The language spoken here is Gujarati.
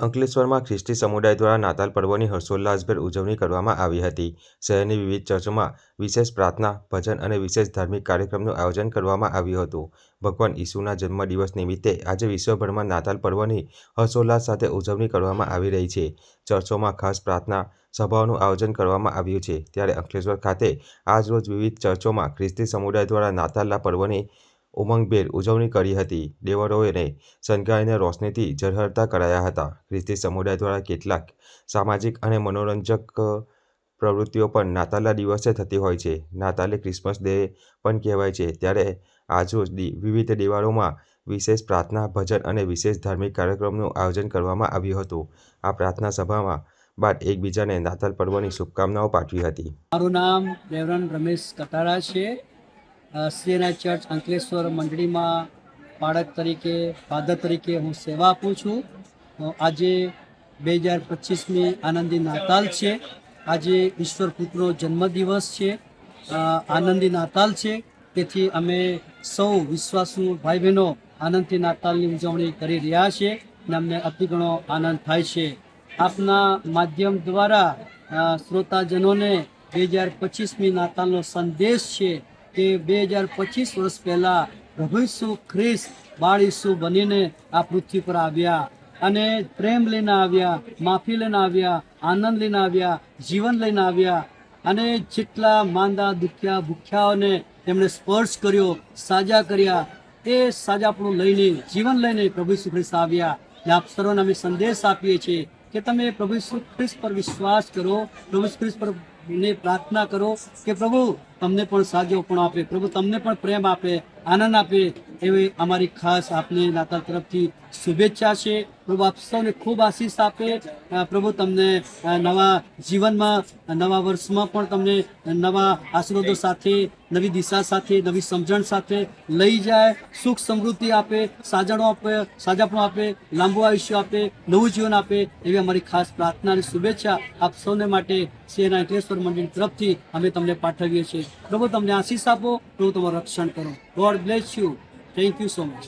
અંકલેશ્વરમાં ખ્રિસ્તી સમુદાય દ્વારા નાતાલ પર્વની હર્ષોલ્લાસભેર ઉજવણી કરવામાં આવી હતી। શહેરની વિવિધ ચર્ચોમાં વિશેષ પ્રાર્થના, ભજન અને વિશેષ ધાર્મિક કાર્યક્રમનું આયોજન કરવામાં આવ્યું હતું। ભગવાન ઈસુના જન્મદિવસ નિમિત્તે આજે વિશ્વભરમાં નાતાલ પર્વની હર્ષોલ્લાસ સાથે ઉજવણી કરવામાં આવી રહી છે। ચર્ચોમાં ખાસ પ્રાર્થના સભાઓનું આયોજન કરવામાં આવ્યું છે। ત્યારે અંકલેશ્વર ખાતે આજરોજ વિવિધ ચર્ચોમાં ખ્રિસ્તી સમુદાય દ્વારા નાતાલના પર્વની ઉમંગભેર ઉજવણી કરી હતી। દેવળોને શણગારીને રોશનીથી ઝળહળતા કરાયા હતા। ખ્રિસ્તી સમુદાય દ્વારા કેટલાક સામાજિક અને મનોરંજક પ્રવૃત્તિઓ પણ નાતાલના દિવસે થતી હોય છે। નાતાલને ક્રિસમસ ડે પણ કહેવાય છે। ત્યારે આજરોજ વિવિધ દેવાળોમાં વિશેષ પ્રાર્થના, ભજન અને વિશેષ ધાર્મિક કાર્યક્રમનું આયોજન કરવામાં આવ્યું હતું। આ પ્રાર્થના સભામાં બાદ એકબીજાને નાતાલ પર્વની શુભકામનાઓ પાઠવી હતી। મારું નામ રેવરન્ડ રમેશ કટારા છે। સીએનઆઈ ચર્ચ અંકલેશ્વર મંડળીમાં બાળક તરીકે, ફાધર તરીકે હું સેવા આપું છું। આજે 2025મી આનંદી નાતાલ છે। આજે ઈશ્વર પુત્રનો જન્મદિવસ છે, આનંદી નાતાલ છે। તેથી અમે સૌ વિશ્વાસુ ભાઈ બહેનો આનંદથી નાતાલની ઉજવણી કરી રહ્યા છે અને અમને અતિ ઘણો આનંદ થાય છે। આપના માધ્યમ દ્વારા શ્રોતાજનોને 2025મી નાતાલનો સંદેશ છે કે 2025 વર્ષ પહેલાં પ્રભુ ઈસુ ખ્રિસ્ત બાળ ઈસુ બનીને આ પૃથ્વી પર આવ્યા અને પ્રેમ લઈને આવ્યા, માફી લઈને આવ્યા, આનંદ લઈને આવ્યા, જીવન લઈને આવ્યા અને જેટલા માંદા, દુખ્યા, ભૂખ્યાઓને તેમણે સ્પર્શ કર્યો, સાજા કર્યા, એ સાજાપણું લઈને, જીવન લઈને પ્રભુ ઈસુ ખ્રિસ્ત આવ્યા। ને આપ સર્વને અમે સંદેશ આપીએ છીએ કે તમે પ્રભુ ઈસુ ખ્રિસ્ત પર વિશ્વાસ કરો, પ્રભુ ઈસુ ખ્રિસ્ત પર ને પ્રાર્થના કરો કે પ્રભુ તમને પણ સાજોપણું આપે, પ્રભુ તમને પણ પ્રેમ આપે, આનંદ આપે। એવી અમારી ખાસ આપને નાતાલ તરફથી શુભેચ્છા છે। પ્રભુ આપ સૌને ખૂબ આશીષ આપે। પ્રભુ તમને નવા જીવનમાં, નવા વર્ષમાં પણ તમને નવા આશીર્વાદો સાથે, નવી દિશા સાથે, નવી સમજણ સાથે લઈ જાય, સુખ સમૃદ્ધિ આપે, સાજણો આપે, સાજાપણું આપે, લાંબુ આયુષ્ય આપે, નવું જીવન આપે। એવી અમારી ખાસ પ્રાર્થના અને શુભેચ્છા આપ સૌને માટે સીએનઆઈ અંકલેશ્વર મંડળ તરફથી અમે તમને પાઠવીએ છીએ। પ્રભુ તમને આશીષ આપો, પ્રભુ તમારું રક્ષણ કરો। God bless you. Thank you so much.